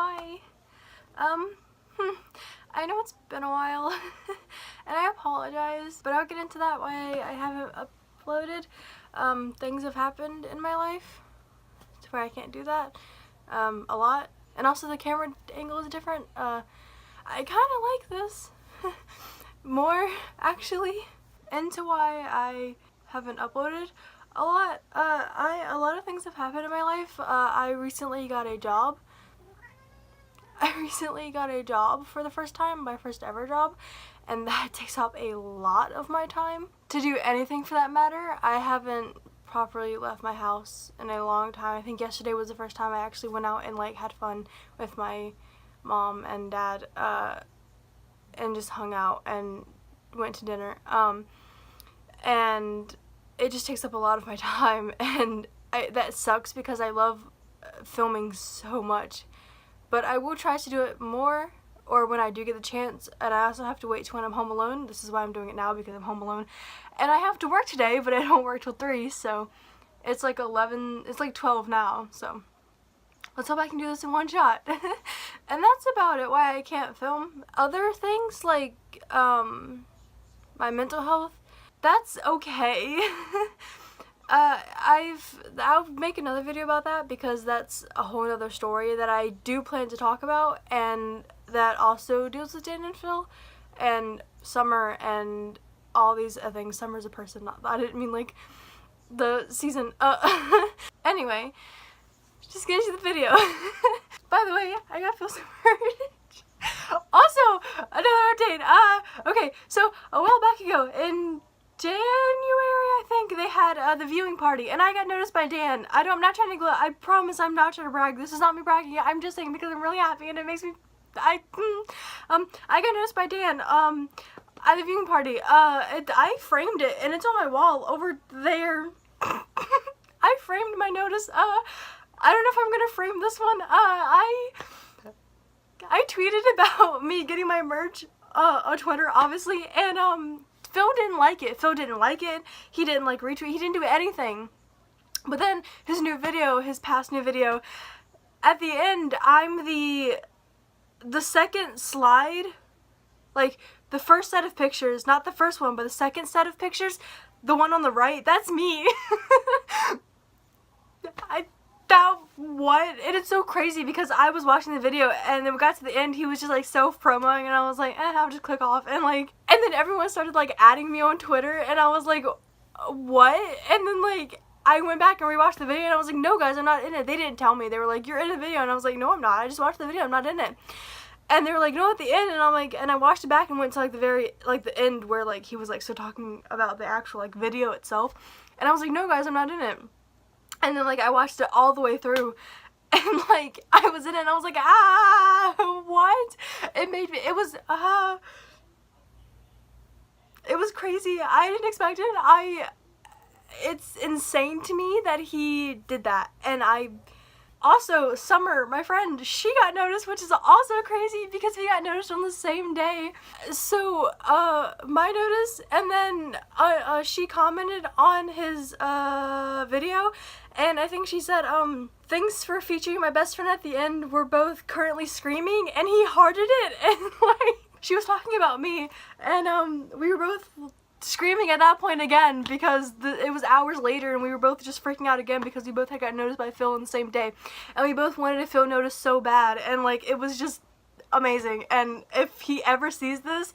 Hi. Um, I know it's been a while, and I apologize, but I'll get into that why I haven't uploaded. Things have happened in my life to where I can't do that, a lot. And also the camera angle is different. I kind of like this more, actually, into why I haven't uploaded a lot. A lot of things have happened in my life. I recently got a job. For the first time, my first ever job, and that takes up a lot of my time. To do anything for that matter, I haven't properly left my house in a long time. I think yesterday was the first time I actually went out and like had fun with my mom and dad, and just hung out and went to dinner. And it just takes up a lot of my time, and that sucks because I love filming so much. But I will try to do it more, or when I do get the chance, and I also have to wait till when I'm home alone. This is why I'm doing it now, because I'm home alone. And I have to work today, but I don't work till 3, so it's like 11, it's like 12 now, so let's hope I can do this in one shot. And that's about it, why I can't film. Other things, like, my mental health, that's okay. I'll make another video about that because that's a whole other story that I do plan to talk about, and that also deals with Dan and Phil and Summer and all these things. Summer's a person, I didn't mean like the season. Anyway, just get into the video. By the way, I got Phil's merch. Also, another update. Okay, so a while back ago in January, I think, they had the viewing party, and I got noticed by Dan. I'm not trying to gloat. I promise I'm not trying to brag. This is not me bragging. I'm just saying because I'm really happy, and it makes me. I got noticed by Dan at the viewing party. I framed it, and it's on my wall over there. I framed my notice. I don't know if I'm gonna frame this one. I tweeted about me getting my merch on Twitter, obviously, and Phil didn't like it. He didn't like retweet. He didn't do anything. But then his past new video, at the end, I'm the second slide, like the first set of pictures, not the first one, but the second set of pictures, the one on the right, that's me. What? And it's so crazy because I was watching the video and then we got to the end, he was just like self-promoing, and I was like, I'll just click off, and then everyone started like adding me on Twitter, and I was like, what? And then like I went back and rewatched the video, and I was like, no guys, I'm not in it. They didn't tell me. They were like, you're in the video, and I was like, no I'm not. I just watched the video, I'm not in it. And they were like, no, at the end, and I'm like, and I watched it back and went to like the end where like he was like still talking about the actual like video itself, and I was like, no guys, I'm not in it. And then like I watched it all the way through, and like I was in it, and I was like, what? It was crazy. I didn't expect it. It's insane to me that he did that. And also, Summer, my friend, she got noticed, which is also crazy because we got noticed on the same day. So, my notice, and then she commented on his video, and I think she said, thanks for featuring my best friend at the end. We're both currently screaming, and he hearted it, and like, she was talking about me, and we were both screaming at that point again because it was hours later, and we were both just freaking out again because we both had got noticed by Phil on the same day, and we both wanted to feel noticed so bad, and like it was just amazing. And if he ever sees this,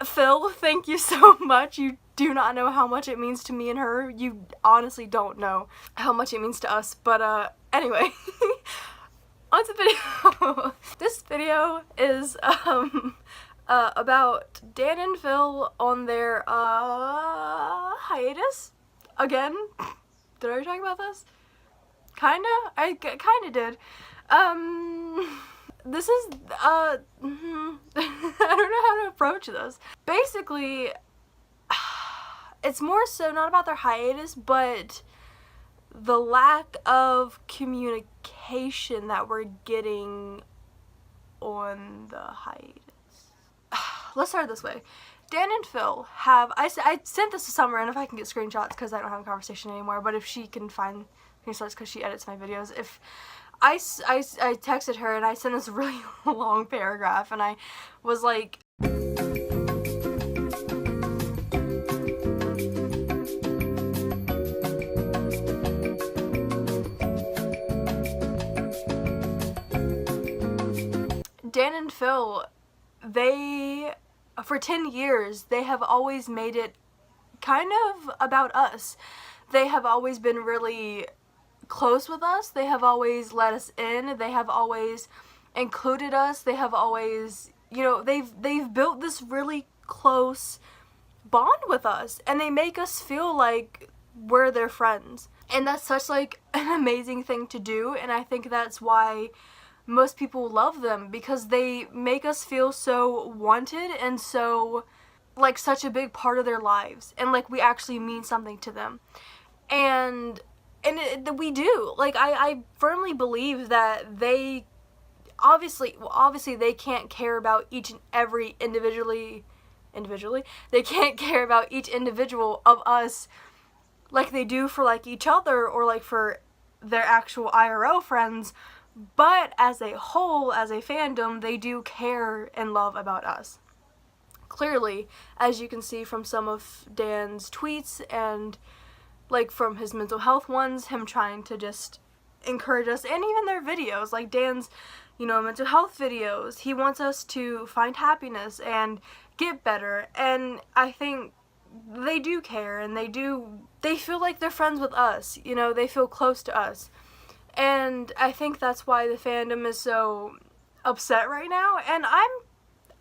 Phil, thank you so much. You do not know how much it means to me and her. You honestly don't know how much it means to us. But anyway, on to the video. This video is about Dan and Phil on their hiatus. Again, did I already talk about this? Kinda? I kinda did. This is, I don't know how to approach this. Basically, it's more so not about their hiatus, but the lack of communication that we're getting on the hiatus. Let's start this way. Dan and Phil have, I sent this to Summer, and if I can get screenshots because I don't have a conversation anymore, but if she can find screenshots because she edits my videos, if I texted her and I sent this really long paragraph, and I was like, Dan and Phil, for 10 years, they have always made it kind of about us. They have always been really close with us. They have always let us in. They have always included us. They have always, they've built this really close bond with us, and they make us feel like we're their friends. And that's such like an amazing thing to do, and I think that's why most people love them, because they make us feel so wanted and so like such a big part of their lives, and like we actually mean something to them. And we do. Like I firmly believe that they obviously they can't care about each and every individually. They can't care about each individual of us like they do for like each other or like for their actual IRL friends. But as a whole, as a fandom, they do care and love about us. Clearly, as you can see from some of Dan's tweets and like from his mental health ones, him trying to just encourage us, and even their videos, like Dan's, mental health videos. He wants us to find happiness and get better, and I think they do care, and they feel like they're friends with us, they feel close to us. And I think that's why the fandom is so upset right now. And I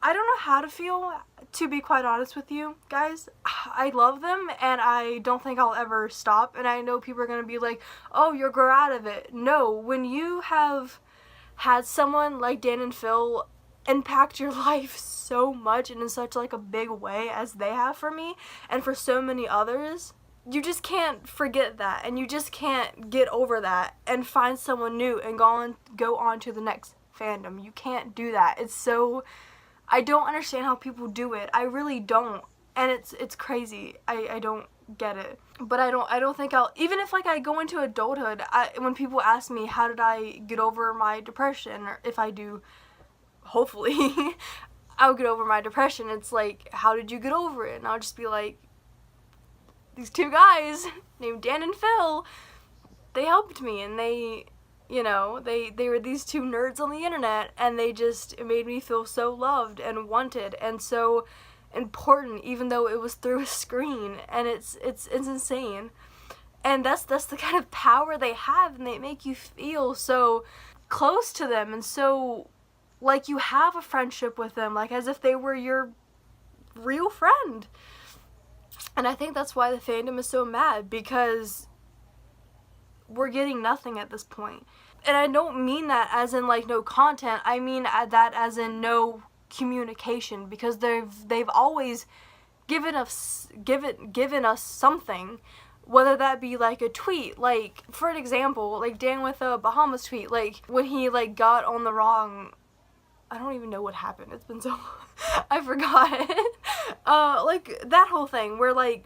don't know how to feel, to be quite honest with you guys. I love them, and I don't think I'll ever stop. And I know people are going to be like, oh, you'll grow out of it. No, when you have had someone like Dan and Phil impact your life so much and in such like a big way as they have for me and for so many others, you just can't forget that, and you just can't get over that and find someone new and go on to the next fandom. You can't do that. It's so, I don't understand how people do it. I really don't. And it's crazy. I don't get it. But I don't think I'll, even if like I go into adulthood, when people ask me how did I get over my depression, or if I do, hopefully I'll get over my depression, it's like, how did you get over it? And I'll just be like, these two guys named Dan and Phil, they helped me, and they were these two nerds on the internet, and it made me feel so loved and wanted and so important, even though it was through a screen. And it's insane. And that's the kind of power they have, and they make you feel so close to them, and so like you have a friendship with them, like as if they were your real friend. And I think that's why the fandom is so mad, because we're getting nothing at this point. And I don't mean that as in like no content, I mean that as in no communication, because they've always given us something, whether that be like a tweet, like for an example, like Dan with a Bahamas tweet, like when he like got on the wrong, I don't even know what happened. It's been so long. I forgot. Like that whole thing where like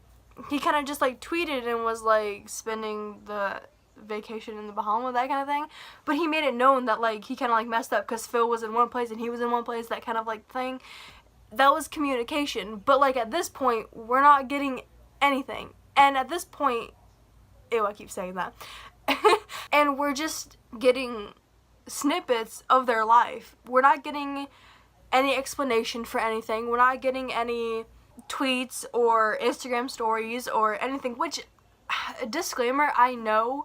he kind of just like tweeted and was like spending the vacation in the Bahamas, that kind of thing. But he made it known that like he kind of like messed up because Phil was in one place and he was in one place, that kind of like thing. That was communication. But like at this point, we're not getting anything. And at this point, ew, I keep saying that. And we're just getting snippets of their life. We're not getting any explanation for anything. We're not getting any tweets or Instagram stories or anything, which, disclaimer, I know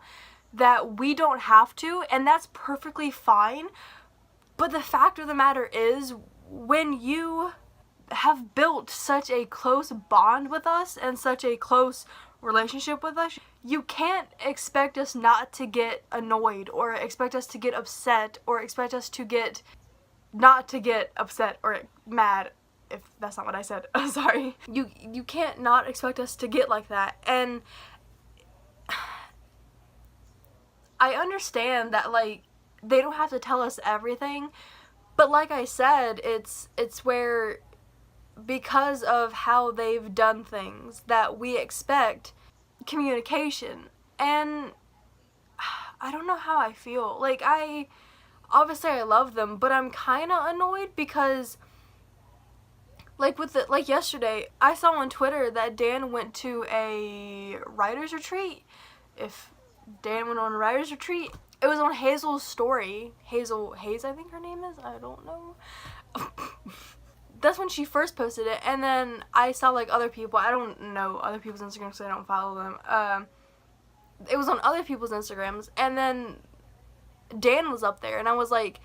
that we don't have to, and that's perfectly fine. But the fact of the matter is, when you have built such a close bond with us and such a close relationship with us, you can't expect us not to get annoyed, or expect us to get upset, or expect us to not to get upset or mad, if that's not what I said. Sorry. You can't not expect us to get like that. And I understand that like they don't have to tell us everything, but like I said, it's where, because of how they've done things, that we expect communication. And I don't know how I feel. Like, obviously I love them, but I'm kind of annoyed because, like, like yesterday, I saw on Twitter that Dan went to a writer's retreat. If Dan went on a writer's retreat, it was on Hazel's story. Hazel Hayes, I think her name is. I don't know. That's when she first posted it, and then I saw, like, other people. I don't know other people's Instagrams because I don't follow them. It was on other people's Instagrams, and then Dan was up there, and I was like,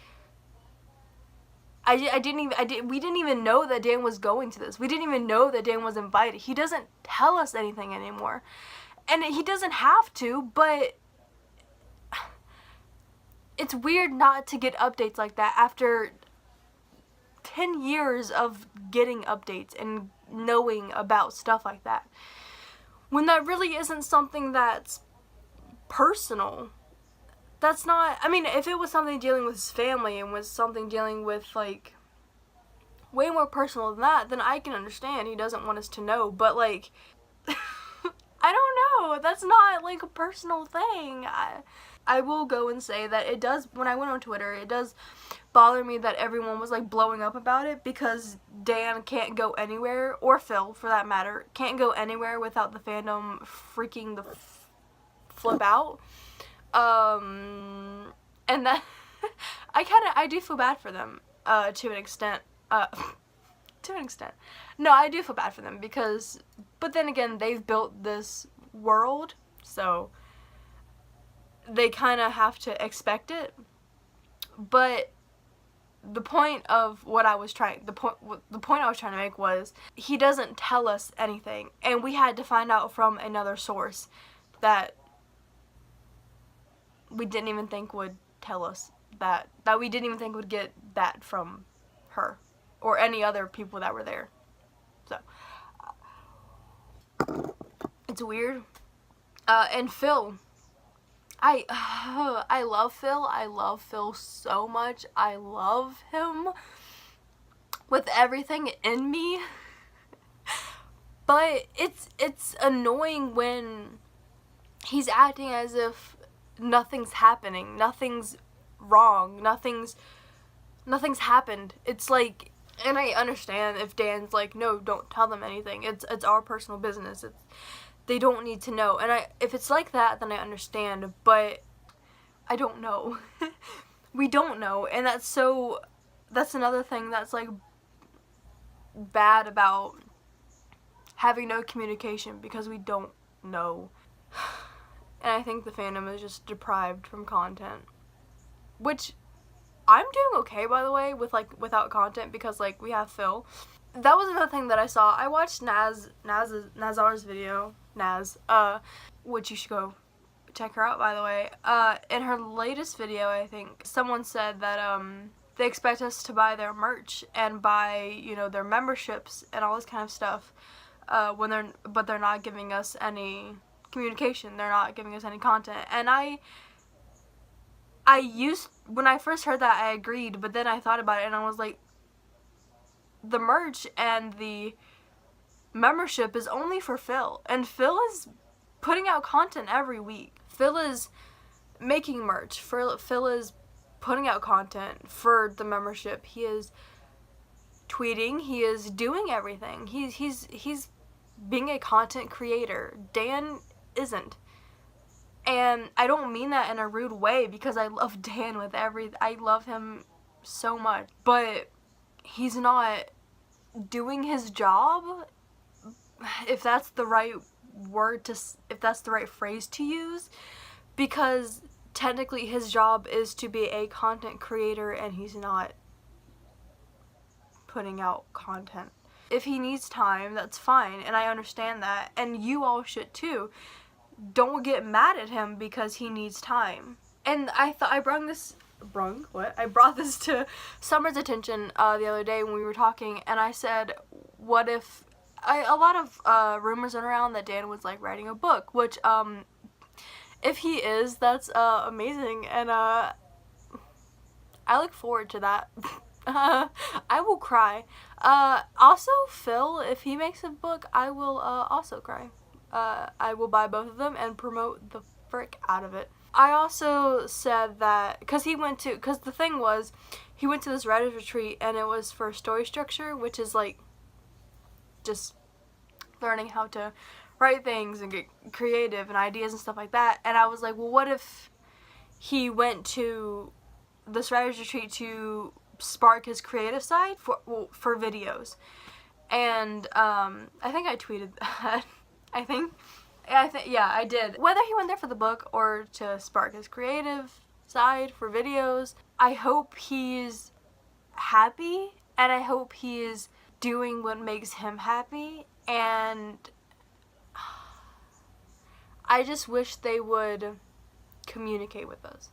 we didn't even know that Dan was going to this. We didn't even know that Dan was invited. He doesn't tell us anything anymore, and he doesn't have to, but it's weird not to get updates like that after 10 years of getting updates and knowing about stuff like that, when that really isn't something that's personal. That's not, I mean, if it was something dealing with his family and was something dealing with, like, way more personal than that, then I can understand he doesn't want us to know, but, like, I don't know, that's not, like, a personal thing. I will go and say that it does, when I went on Twitter, it does bother me that everyone was, like, blowing up about it, because Dan can't go anywhere, or Phil, for that matter, can't go anywhere without the fandom freaking the flip out. And that, I do feel bad for them, to an extent, No, I do feel bad for them, because, but then again, they've built this world, so they kind of have to expect it. But the point of what I was trying, the point I was trying to make was, he doesn't tell us anything, and we had to find out from another source that we didn't even think would tell us that we didn't even think would get that from her or any other people that were there. So it's weird. And Phil, I love Phil. I love Phil so much. I love him with everything in me. But it's annoying when he's acting as if nothing's happening, nothing's wrong, nothing's happened. It's like, and I understand if Dan's like, no, don't tell them anything. It's our personal business. They don't need to know. And if it's like that, then I understand, but I don't know. We don't know, and that's another thing that's, like, bad about having no communication, because we don't know. And I think the fandom is just deprived from content, which I'm doing okay, by the way, with, like, without content, because, like, we have Phil. That was another thing that I saw. I watched Nazar's video, which you should go check her out, by the way. In her latest video, I think, someone said that, they expect us to buy their merch and buy, you know, their memberships and all this kind of stuff, but they're not giving us any communication. They're not giving us any content. And when I first heard that, I agreed, but then I thought about it and I was like, the merch and the membership is only for Phil, and Phil is putting out content every week. Phil is making merch. Phil is putting out content for the membership. He is tweeting. He is doing everything. He's being a content creator. Dan isn't. And I don't mean that in a rude way, because I love Dan with I love him so much. But he's not doing his job, if that's the right if that's the right phrase to use, because technically his job is to be a content creator, and he's not putting out content. If he needs time, that's fine, and I understand that, and you all should too. Don't get mad at him because he needs time. And I brought this to Summer's attention the other day when we were talking, and I said, what if, a lot of rumors went around that Dan was, like, writing a book, which, if he is, that's amazing, and I look forward to that. I will cry. Also, Phil, if he makes a book, I will also cry. I will buy both of them and promote the frick out of it. I also said that, because the thing was, he went to this writer's retreat, and it was for story structure, which is like just learning how to write things and get creative and ideas and stuff like that. And I was like, well, what if he went to this writer's retreat to spark his creative side for videos? And I think I tweeted that. Yeah, I did. Whether he went there for the book or to spark his creative side for videos, I hope he's happy, and I hope he is doing what makes him happy, and I just wish they would communicate with us,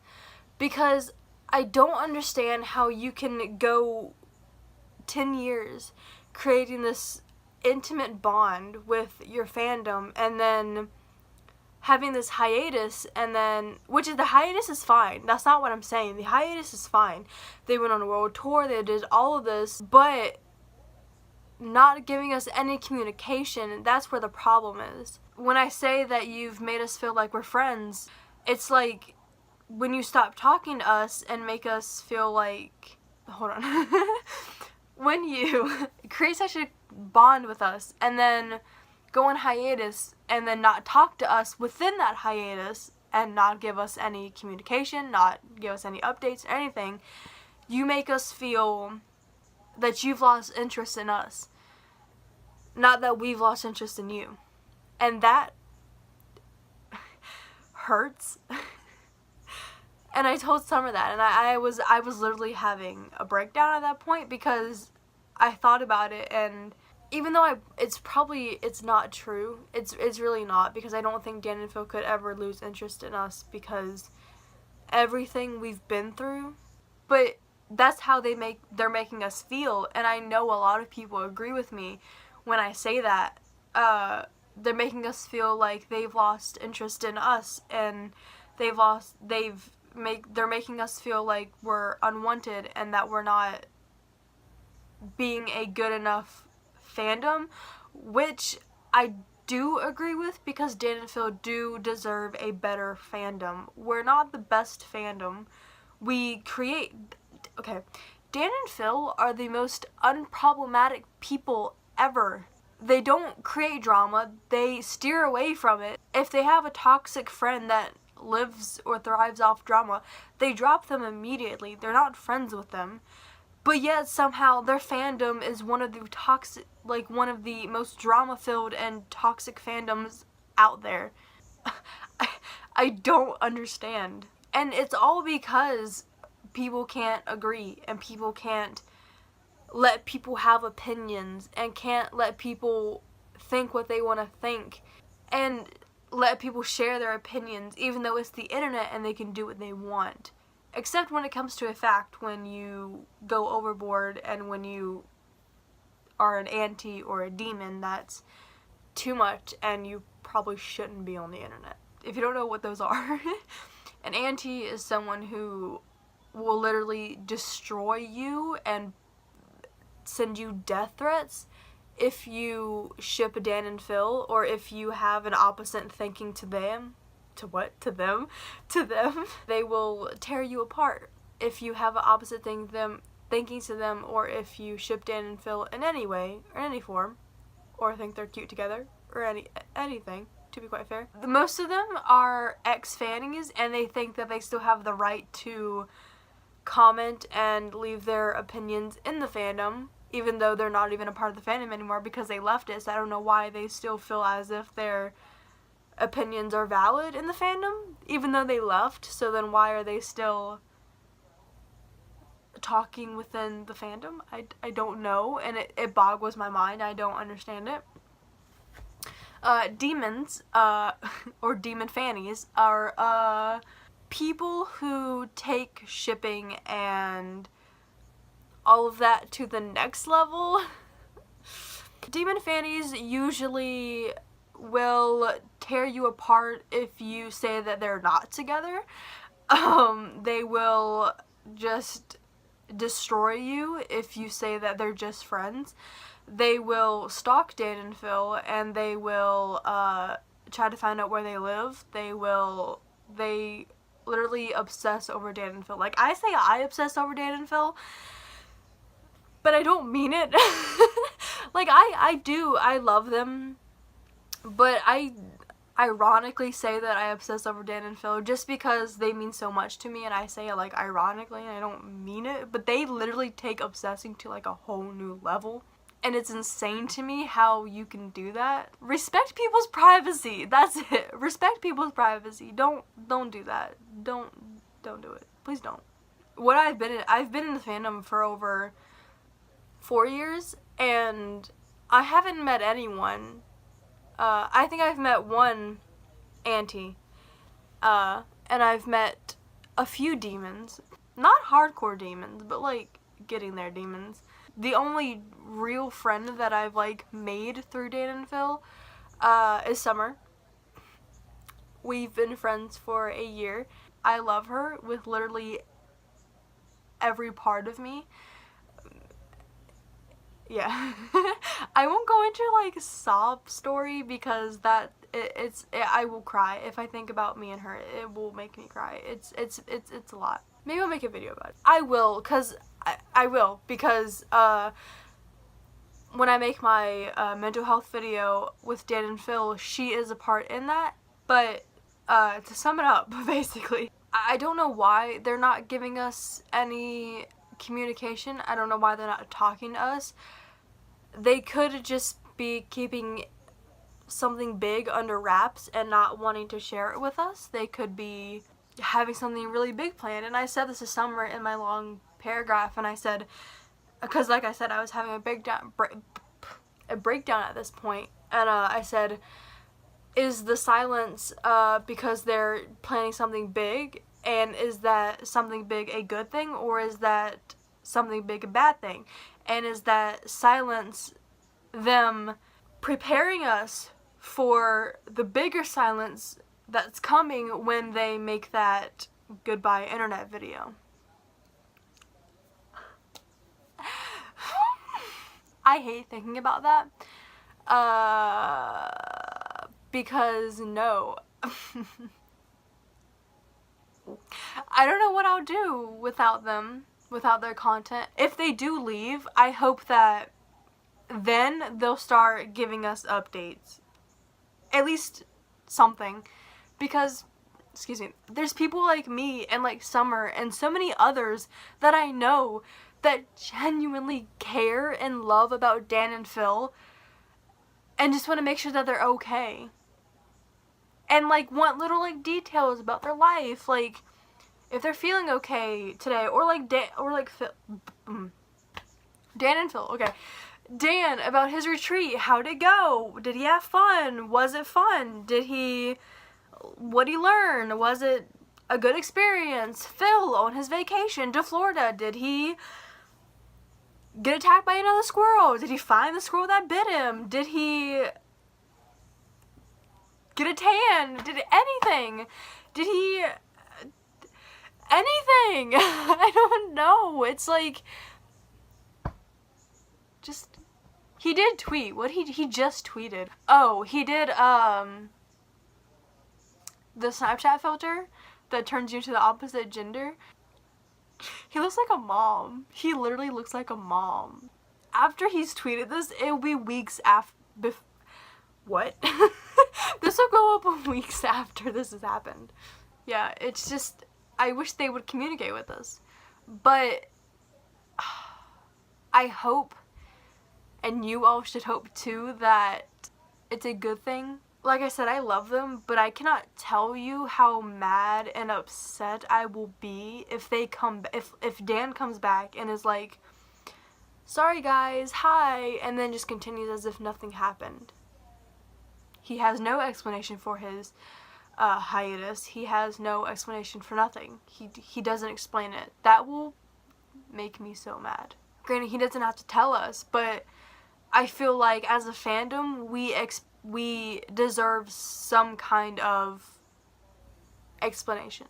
because I don't understand how you can go 10 years creating this intimate bond with your fandom and then having this hiatus, and then, the hiatus is fine. That's not what I'm saying. The hiatus is fine. They went on a world tour, they did all of this, but not giving us any communication, that's where the problem is. When I say that you've made us feel like we're friends, it's like when you stop talking to us and make us feel like, hold on, when you create such a bond with us and then go on hiatus and then not talk to us within that hiatus and not give us any communication, not give us any updates or anything, you make us feel that you've lost interest in us, not that we've lost interest in you. And that hurts. And I told Summer that, and I was literally having a breakdown at that point, because I thought about it, and even though it's not true, it's really not, because I don't think Dan and Phil could ever lose interest in us because everything we've been through, but that's how they're making us feel, and I know a lot of people agree with me when I say that. They're making us feel like they've lost interest in us, and they're making us feel like we're unwanted and that we're not being a good enough fandom, which I do agree with, because Dan and Phil do deserve a better fandom. We're not the best fandom. Dan and Phil are the most unproblematic people ever. They don't create drama, they steer away from it. If they have a toxic friend that lives or thrives off drama, they drop them immediately. They're not friends with them. But yet somehow their fandom is one of the most drama-filled and toxic fandoms out there. I don't understand. And it's all because people can't agree, and people can't let people have opinions, and can't let people think what they want to think, and let people share their opinions, even though it's the internet and they can do what they want. Except when it comes to a fact, when you go overboard and when you are an anti or a demon, that's too much, and you probably shouldn't be on the internet. If you don't know what those are, an anti is someone who will literally destroy you and send you death threats if you ship Dan and Phil, or if you have an opposite thinking to them. To them, they will tear you apart if you have an opposite thinking to them, or if you ship Dan and Phil in any way, or in any form, or think they're cute together, or anything, to be quite fair. Most of them are ex-fannies, and they think that they still have the right to comment and leave their opinions in the fandom, even though they're not even a part of the fandom anymore because they left it. So I don't know why they still feel as if their opinions are valid in the fandom, even though they left. So then why are they still talking within the fandom? I don't know, and it boggles my mind. I don't understand it. Demons, or demon fannies, are people who take shipping and all of that to the next level. Demon fannies usually will tear you apart if you say that they're not together. They will just destroy you if you say that they're just friends. They will stalk Dan and Phil, and they will try to find out where they live. They literally obsess over Dan and Phil. Like, I say I obsess over Dan and Phil, but I don't mean it. Like, I do. I love them. But I ironically say that I obsess over Dan and Phil just because they mean so much to me, and I say it, like, ironically, and I don't mean it. But they literally take obsessing to, like, a whole new level. And it's insane to me how you can do that. Respect people's privacy. That's it. Respect people's privacy. Don't do that. Don't do it. Please don't. What I've been in the fandom for over 4 years, and I haven't met anyone. I think I've met one auntie, and I've met a few demons. Not hardcore demons, but, like, getting there demons. The only real friend that I've, like, made through Dan and Phil is Summer. We've been friends for a year. I love her with literally every part of me. Yeah. I won't go into, like, a sob story because I will cry. If I think about me and her, it will make me cry. It's a lot. Maybe I'll make a video about it. I will, because when I make my mental health video with Dan and Phil, she is a part in that. But to sum it up, basically, I don't know why they're not giving us any communication. I don't know why they're not talking to us. They could just be keeping something big under wraps and not wanting to share it with us. They could be having something really big planned. And I said this to Summer in my long paragraph, and I said, because like I said, I was having a breakdown at this point, and I said, is the silence because they're planning something big, and is that something big a good thing, or is that something big a bad thing? And is that silence them preparing us for the bigger silence that's coming when they make that goodbye internet video? I hate thinking about that. Because no. I don't know what I'll do without them, without their content. If they do leave, I hope that then they'll start giving us updates. At least something. Because, excuse me, there's people like me and like Summer and so many others that I know that genuinely care and love about Dan and Phil and just want to make sure that they're okay. And, like, want little, like, details about their life, like, if they're feeling okay today, or, like, Phil, Dan and Phil, okay. Dan, about his retreat, how'd it go? Did he have fun? Was it fun? What'd he learn? Was it a good experience? Phil, on his vacation to Florida, did he get attacked by another squirrel? Did he find the squirrel that bit him? Did he get a tan? Did anything? Did he anything? I don't know. It's like, just, he did tweet. What he just tweeted? Oh, he did the Snapchat filter that turns you to the opposite gender. He looks like a mom. He literally looks like a mom. After he's tweeted this, it'll be weeks after. What? This will go up weeks after this has happened. Yeah, it's just, I wish they would communicate with us. But I hope, and you all should hope too, that it's a good thing. Like I said, I love them, but I cannot tell you how mad and upset I will be if Dan comes back and is like, sorry guys, hi, and then just continues as if nothing happened. He has no explanation for his hiatus. He has no explanation for nothing. He doesn't explain it. That will make me so mad. Granted, he doesn't have to tell us, but I feel like as a fandom, we deserve some kind of explanation.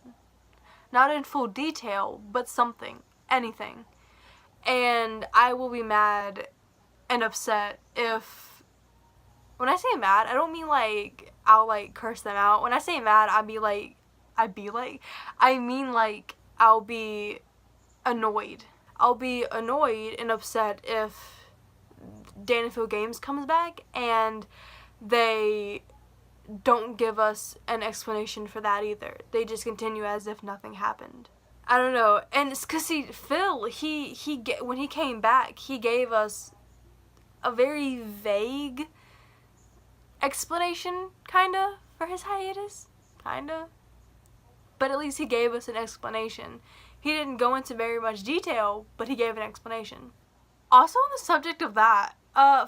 Not in full detail, but something. Anything. And I will be mad and upset if... When I say mad, I don't mean like I'll like curse them out. When I say mad, I'll be like I be like. I mean, like, I'll be annoyed. I'll be annoyed and upset if Dan and Phil Games comes back and they don't give us an explanation for that either. They just continue as if nothing happened. I don't know. And it's because, see, Phil, when he came back, he gave us a very vague explanation, kinda, for his hiatus. Kinda. But at least he gave us an explanation. He didn't go into very much detail, but he gave an explanation. Also on the subject of that,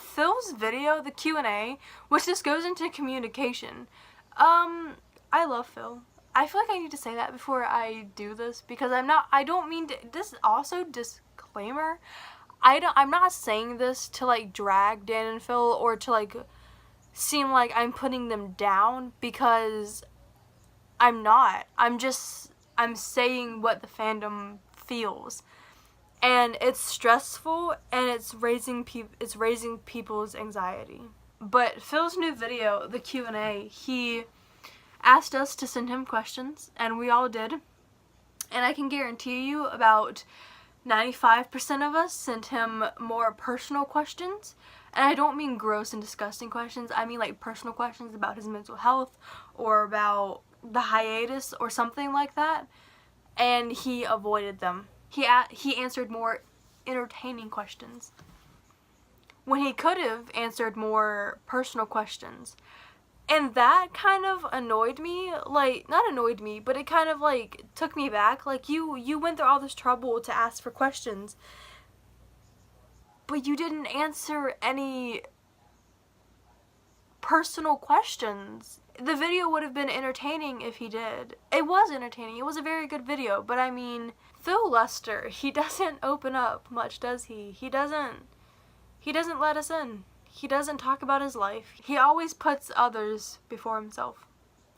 Phil's video, the Q&A, which just goes into communication. I love Phil. I feel like I need to say that before I do this, because I don't mean to, this also disclaimer, I'm not saying this to, like, drag Dan and Phil or to, like, seem like I'm putting them down, because I'm not. I'm saying what the fandom feels. And it's stressful, and it's raising people's anxiety. But Phil's new video, the Q&A, he asked us to send him questions, and we all did. And I can guarantee you about 95% of us sent him more personal questions. And I don't mean gross and disgusting questions. I mean, like, personal questions about his mental health or about the hiatus or something like that. And he avoided them. He answered more entertaining questions when he could have answered more personal questions. And that kind of annoyed me. Like, not annoyed me, but it kind of, like, took me back. Like, you went through all this trouble to ask for questions, but you didn't answer any personal questions. The video would have been entertaining if he did. It was entertaining. It was a very good video, but I mean, Phil Lester, he doesn't open up much, does he? He doesn't let us in. He doesn't talk about his life. He always puts others before himself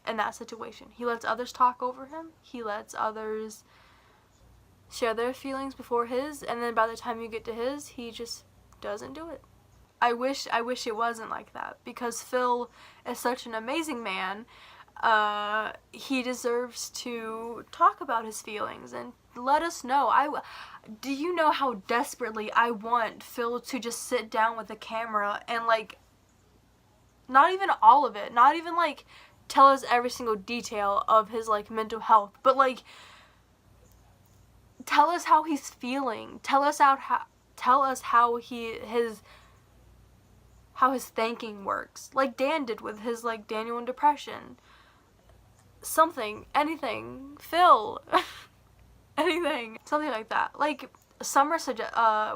in that situation. He lets others talk over him. He lets others share their feelings before his, and then by the time you get to his, he just doesn't do it. I wish it wasn't like that, because Phil is such an amazing man. He deserves to talk about his feelings and let us know. Do you know how desperately I want Phil to just sit down with the camera and, like, not even all of it, not even, like, tell us every single detail of his, like, mental health, but, like, tell us how he's feeling. Tell us how his thinking works, like Dan did with his, like, Daniel and depression. Something, anything, Phil, anything, something like that. Like, Summer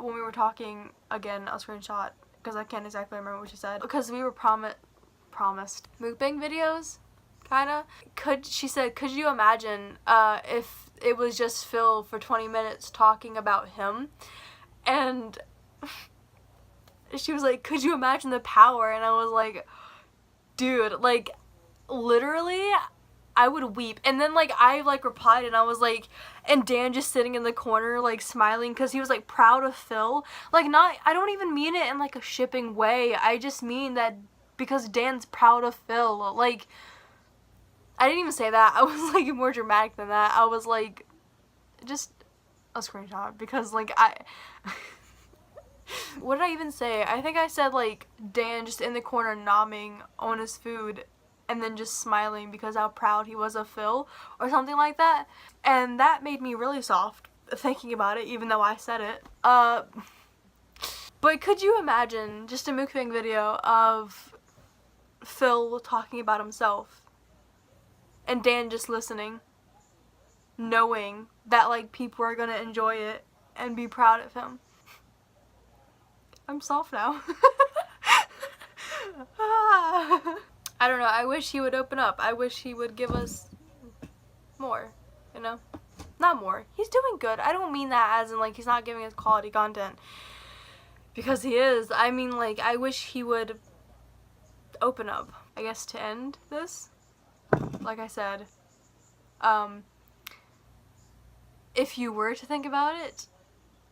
when we were talking, again, a screenshot, because I can't exactly remember what she said, because we were promised mukbang videos, kinda. She said, could you imagine, if it was just Phil for 20 minutes talking about him? And she was like, could you imagine the power? And I was like, dude, like, literally, I would weep. And then, like, I, like, replied, and I was like, and Dan just sitting in the corner, like, smiling, because he was, like, proud of Phil. Like, I don't even mean it in, like, a shipping way. I just mean that because Dan's proud of Phil. Like, I didn't even say that. I was, like, more dramatic than that. I was, like, just a screenshot, because, like, what did I even say? I think I said, like, Dan just in the corner nomming on his food and then just smiling because how proud he was of Phil or something like that. And that made me really soft thinking about it, even though I said it. But could you imagine just a mukbang video of Phil talking about himself and Dan just listening, knowing that, like, people are gonna enjoy it and be proud of him? I'm soft now. I don't know, I wish he would open up. I wish he would give us more, you know? Not more. He's doing good. I don't mean that as in, like, he's not giving us quality content, because he is. I mean, like, I wish he would open up. I guess to end this, like I said, if you were to think about it,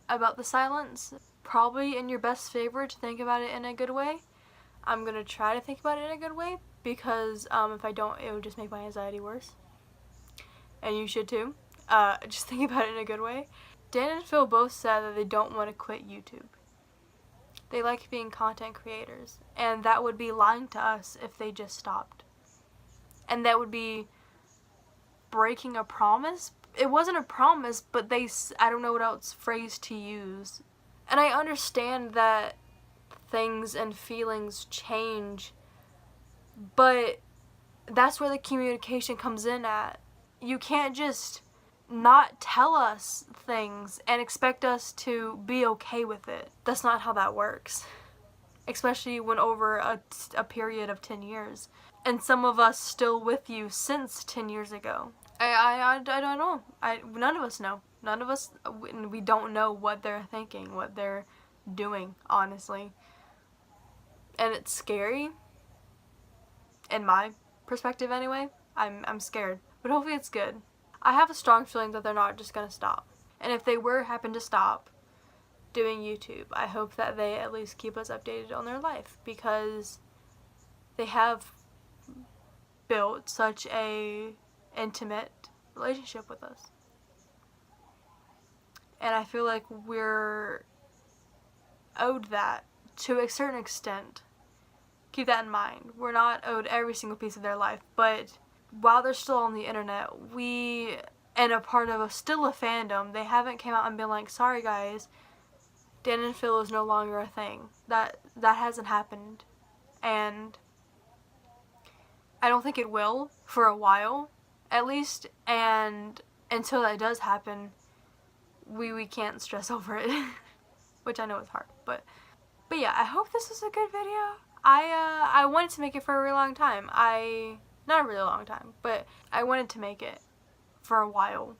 about the silence, probably in your best favor to think about it in a good way. I'm gonna try to think about it in a good way, because if I don't, it would just make my anxiety worse. and you should too. Just think about it in a good way. Dan and Phil both said that they don't want to quit YouTube. They like being content creators, and that would be lying to us if they just stopped. And that would be breaking a promise. It wasn't a promise, but I don't know what else phrase to use. And I understand that things and feelings change, but that's where the communication comes in at. You can't just not tell us things and expect us to be okay with it. That's not how that works. Especially when over a period of 10 years. And some of us still with you since 10 years ago. I don't know. None of us know. None of us, we don't know what they're thinking, what they're doing, honestly. And it's scary. In my perspective anyway. I'm scared. But hopefully it's good. I have a strong feeling that they're not just gonna stop. And if they happen to stop doing YouTube, I hope that they at least keep us updated on their life, because they have built such a intimate relationship with us. And I feel like we're owed that to a certain extent. Keep that in mind. We're not owed every single piece of their life, but while they're still on the internet, and a part of still a fandom, they haven't came out and been like, sorry guys, Dan and Phil is no longer a thing. That hasn't happened. And I don't think it will for a while, at least, and until that does happen, we can't stress over it. Which I know is hard, but yeah, I hope this was a good video. I wanted to make it for a really long time. Not a really long time, but I wanted to make it for a while.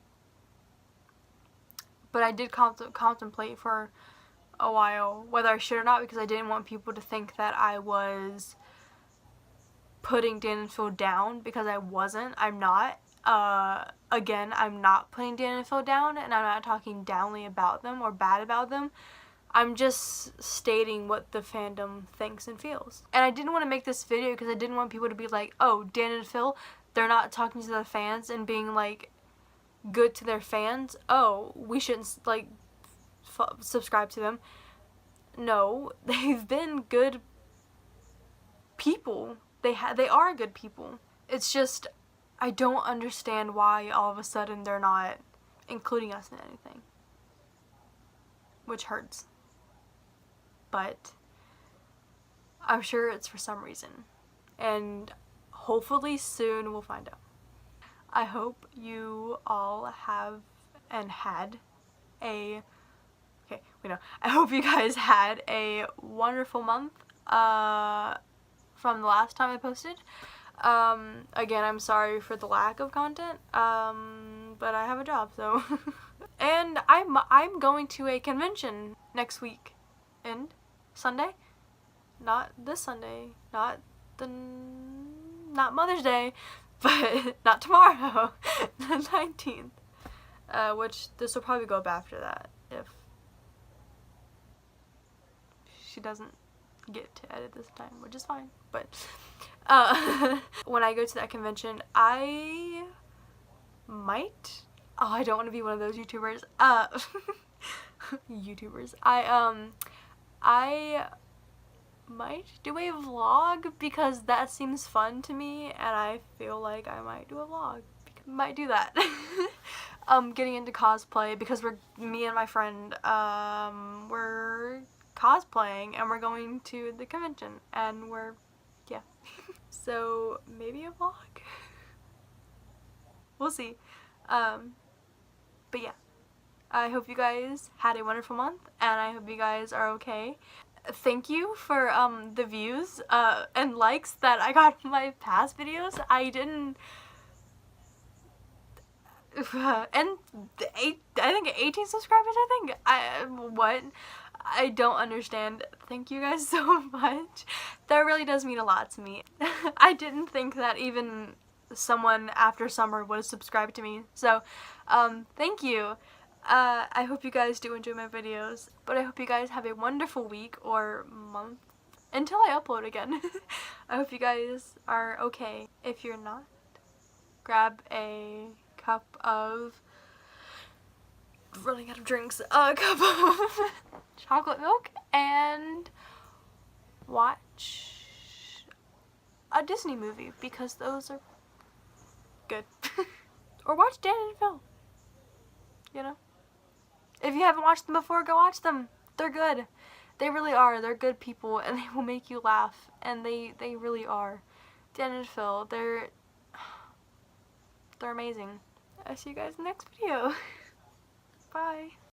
But I did contemplate for a while whether I should or not, because I didn't want people to think that I was putting Dan and Phil down, because I wasn't. I'm not. Again, I'm not putting Dan and Phil down, and I'm not talking downly about them or bad about them. I'm just stating what the fandom thinks and feels. And I didn't want to make this video because I didn't want people to be like, oh, Dan and Phil, they're not talking to the fans and being like good to their fans. Oh, we shouldn't like subscribe to them. No, they've been good people. They are good people. It's just I don't understand why all of a sudden they're not including us in anything, which hurts. But I'm sure it's for some reason, and hopefully soon we'll find out. I hope you all have and had a I hope you guys had a wonderful month from the last time I posted. Again, I'm sorry for the lack of content, but I have a job, so and I'm going to a convention next week. And Sunday, not this Sunday, not Mother's Day, but not tomorrow, the 19th, which this will probably go up after that if she doesn't get to edit this time, which is fine. But when I go to that convention, I might, I don't want to be one of those YouTubers, I might do a vlog because that seems fun to me, and I feel like I might do a vlog. Might do that. Getting into cosplay because me and my friend, we're cosplaying and we're going to the convention and yeah. So maybe a vlog. We'll see. But yeah. I hope you guys had a wonderful month, and I hope you guys are okay. Thank you for the views and likes that I got from my past videos. I didn't and I think 18 subscribers, what? I don't understand. Thank you guys so much. That really does mean a lot to me. I didn't think that even someone after summer would have subscribed to me. So, thank you. I hope you guys do enjoy my videos, but I hope you guys have a wonderful week or month until I upload again. I hope you guys are okay. If you're not, grab a cup of, running out of drinks, a cup of chocolate milk, and watch a Disney movie, because those are good. Or watch Dan and Phil, you know? If you haven't watched them before, go watch them. They're good. They really are. They're good people, and they will make you laugh, and they really are. Dan and Phil, they're amazing. I'll see you guys in the next video. Bye.